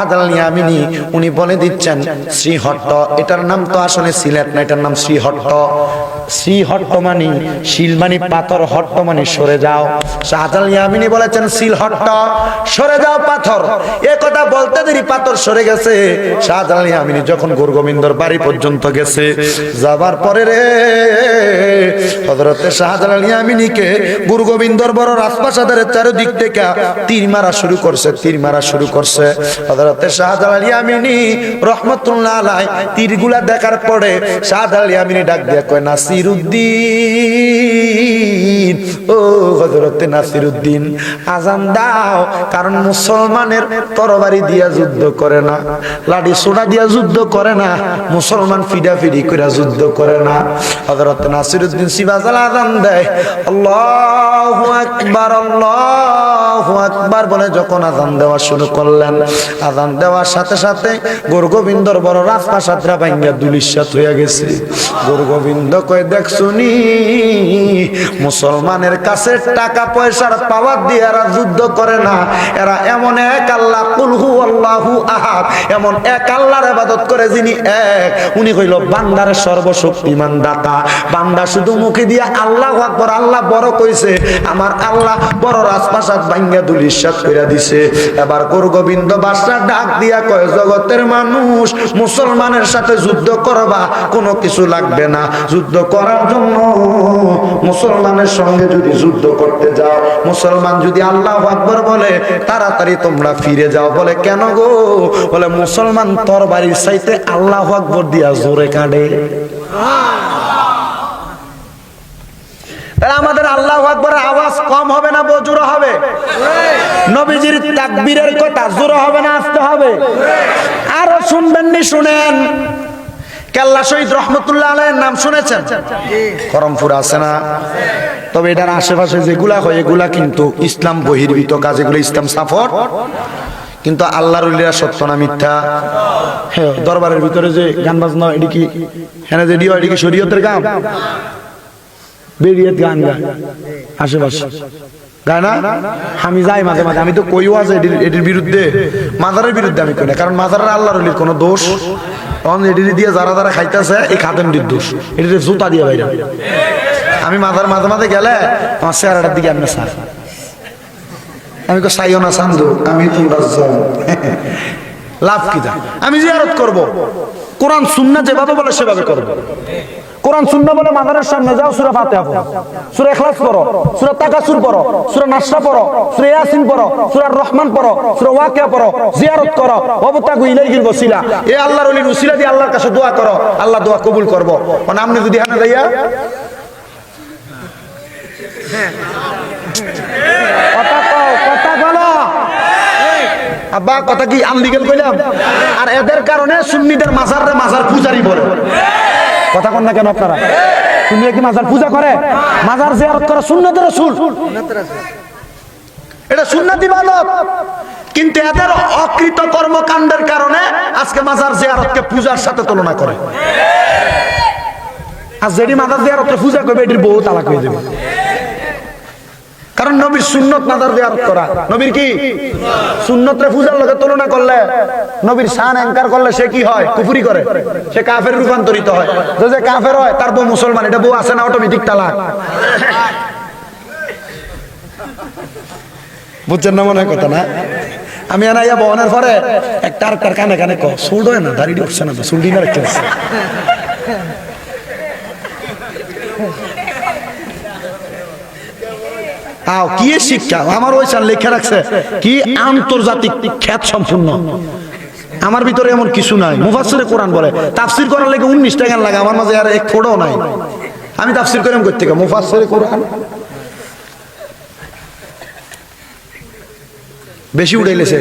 শাহজালাল ইয়ামিনী উনি বলে দিচ্ছেন শ্রীহট্ট, এটার নাম তো আসলে সিলেট না, এটার নাম শ্রীহট্ট। শ্রীহট্ট মানে শিল মানে পাথর, হট্ট মানে সরে যাও। শাহজালাল ইয়ামিনী বলেছেন সিলহট্ট, সরে যাও পাথর। এ কথা বলতে দেরি পাথর সরে গেছে। শাহজালাল ইয়ামিনী যখন গুরুগোবিন্দর বাড়ি পর্যন্ত গেছে, যাবার পরে রে হযরতে শাহজালাল ইয়ামিনীকে গুরুগোবিন্দর বড় রাজপ্রাসাদের চারিদিক থেকে তীর মারা শুরু করছে, তীর মারা শুরু করছে। হযরতে শাহজালাল ইয়ামিনী রহমাতুল্লাহ আলাইহি তীরগুলা দেখার পরে শাহজালাল ইয়ামিনী ডাক দিয়ে কয় নাসিরউদ্দিন, ও হযরতে নাসিরউদ্দিন আজান দাও। কারণ মুসলমানের তরবারি দিয়া যুদ্ধ করে না, লাঠি সোনা দিয়া যুদ্ধ করে না, মুসলমান ফিডাফিডি করে যুদ্ধ করে না। হযরতে নাসিরউদ্দিন সিবাজাল আজান দেয়, আল্লাহু আকবার আল্লাহু আকবার বলে যখন আজান দেওয়া শুরু করলেন, আজান দেওয়ার সাথে সাথে গুরুগোবিন্দর বড় রাজপ্রাসাদরা ভাঙ্গা দুলিশাত হয়ে গেছে। গুরুগোবিন্দ কয় দেখছুনি মুসলমানের কাছে টাকা পয়সার পাওয়ার দিয়ে এরা যুদ্ধ করে না, এরা এমন এক আল্লাহ কুল হু আল্লাহু আহাদ, এমন এক আল্লাহর ইবাদত করে যিনি এক, উনি হইল বান্দার সর্বশক্তিমান দাতা। বান্দা শুধু মুখে দিয়ে আল্লাহু আকবার আল্লাহ বড় কইছে, আমার আল্লাহ বড় রাজপ্রাসাদ ভাঙ্গা দুলিশাত কইরা দিছে। এবার গুরুগোবিন্দ বাদশা ডাক দিয়া কয় জগতের মানুষ, মুসলমানের সাথে যুদ্ধ করবা, কোনো কিছু লাগবে না। যুদ্ধ করার জন্য মুসলমানের সঙ্গে যদি যুদ্ধ করতে যাও, মুসলমান যদি আল্লাহু আকবার বলে তাড়াতাড়ি তোমরা ফিরে যাও। বলে কেন গো? বলে মুসলমান তরবারির চাইতে আল্লাহু আকবার দিয়া জোরে কাটে। আমাদের আল্লাহু আকবার আওয়াজ কম হবে না জোরে হবে? নবীজির তাকবীরের কথা জোরে হবে না আস্তে হবে? আরো শুনবেন নি? শুনেন। কেল্লা শহীদ রহমতুল্লাহ আলাইহির নাম শুনেছেন? করমপুর আছে না? তবে এটার আশেপাশে যেগুলা হয় এগুলা কিন্তু ইসলাম বহির্ভূত কাজ, এগুলো ইসলাম সাপোর্ট। কিন্তু আল্লাহর ওলিরা সত্য না মিথ্যা? হ্যাঁ, দরবারের ভিতরে যে গান বাজনা এটি কি হ্যাঁ যে এটি কি শরীয়তের গান? বেরিয়ে গান গায় আশেপাশে গায় না? আমি যাই মাঝে মাঝে, আমি তো কইও আছে এটির বিরুদ্ধে, মাজারের বিরুদ্ধে আমি কই না, কারণ মাজারের আল্লাহর ওলির কোনো দোষ এটি দিয়ে যারা যারা খাইতেছে এই খাদেমটির দোষ, এটি জুতা দিয়ে বাইরে। আমি মাজার মাঝে মাঝে গেলে আমার চেহারাটার দিকে আমি চাই, আমি কো চাইও না চান্দু, আমি তোমরা লাভ কি দা, আমি জিয়ারত করব, কোরআন সুন্নাহ যেভাবে বলে সেভাবে করব। কোরআন সুন্নাহ বলে মাজারের সামনে যাও, সূরা ফাতিহা পড়ো, সূরা ইখলাস পড়ো, সূরা তাকাসুর পড়ো, সূরা নাসরা পড়ো, সূরা ইয়াসিন পড়ো, সূরা রহমান পড়ো, সূরা ওয়াকিয়া পড়ো, জিয়ারত করো, ওয়াবতাগু ইলাইহিল ওসিলা, এই আল্লাহর ওলির ওসিলা দিয়ে আল্লাহর কাছে দোয়া করো, আল্লাহ দোয়া কবুল করব। মানে আপনি যদি হানে যাইয়া কথা কও, কথা বলো আব্বা, কথা কি আনলিগেল কইলাম? আর এদের কারণে সুন্নিদের মাজার পূজারি বলে। কথা কন না কেন আপনারা? সুন্নি কি মাজার পূজা করে? মাজার জিয়ারত করা সুন্নাতের রাসূল, এটা সুন্নাত ইবাদত। কিন্তু এদের অকৃত কর্মকাণ্ডের কারণে আজকে মাজার জিয়ারতকে পূজার সাথে তুলনা করে। আর যেটি মাজার জিয়ারতকে পূজা করবে এটির বহু তালাক হয়ে যাবে। কারণ নবীর সুন্নত মাজার জিয়ারত করা, নবীর কি সুন্নতরে পূজার লগে তুলনা করলে, নবীর শান এনকার করলে সে কি হয়? কুফরি করে, সে কাফের রূপান্তরিত হয়। যে কাফের হয় তার বউ মুসলমান, এটা বউ আছে না অটোমেটিক তালাক। বুঝছেন না মনে হয় কথা না? আমি আনাইয়া বহনের পরে একটা আর কানে কানে ক সুল হয় না, দাড়ি উঠছে না তো, সুল দিন রাখতে আছে। কি শিক্ষা আমার ওই সাল লেখা রাখছে কি আন্তর্জাতিক খ্যাত সম্পূর্ণ। আমার ভিতরে এমন কিছু নাই। মুফাসসিরে কোরআন বলে তাফসীর করার লাগে 19 টাকা লাগে, আমার মাঝে আর এক ফোঁটাও নাই। আমি তাফসীর কইরাম কই থেকে? মুফাসসিরে কোরআন বেশি উড়াইলেছে।